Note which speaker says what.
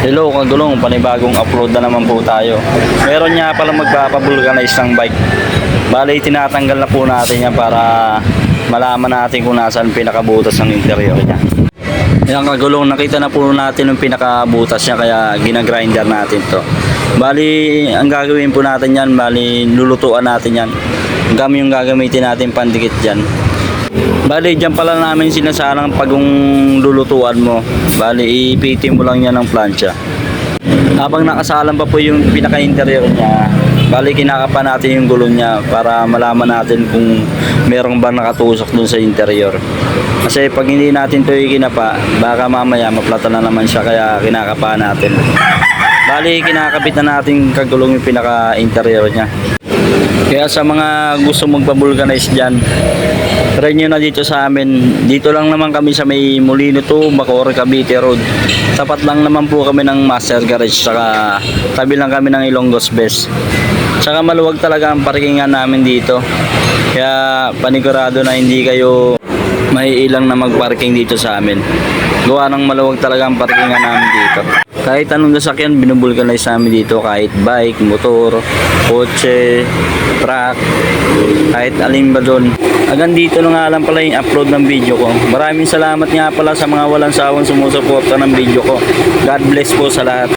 Speaker 1: Hello kagulong, panibagong upload na naman po tayo. Meron nga pala magpapavulcanize ng bike. Bali, tinatanggal na po natin yan para malaman natin kung nasaan pinakabutas ng interior niya. Yan kagulong, nakita na po natin yung pinakabutas niya kaya ginagrinder natin to. Bali, ang gagawin po natin yan, lulutuan natin yan. Yung gagamitin natin pandikit dyan. Bali, dyan pala namin sinasalang pag lulutuan mo. Bali, ipitin mo lang yan ng plancha. Habang nakasalang pa po yung pinaka-interior niya, bali, kinakapa natin yung gulong niya para malaman natin kung merong ba nakatusok dun sa interior. Kasi pag hindi natin ito ikinapa, baka mamaya maplata na naman siya kaya kinakapa natin. Bali, kinakabit na natin kagulong yung pinaka-interior niya. Kaya sa mga gusto magpa-vulcanize dyan, try nyo na dito sa amin. Dito lang naman kami sa may Molino 2, Bacoor, Cavite Road. Tapat lang naman po kami ng Master Garage, saka tabi lang kami ng Ilonggos Best. Saka maluwag talaga ang parkingan namin dito. Kaya panigurado na hindi kayo maiilang na magparking dito sa amin. Gawa ng maluwag talaga ang parkingan namin dito. Kahit anong sasakyan, binubulkanize namin dito. Kahit bike, motor, kotse, truck, kahit alin ba doon. Hanggang dito na nga lang pala yung upload ng video ko. Maraming salamat nga pala sa mga walang sawang sumusuporta ng video ko. God bless po sa lahat.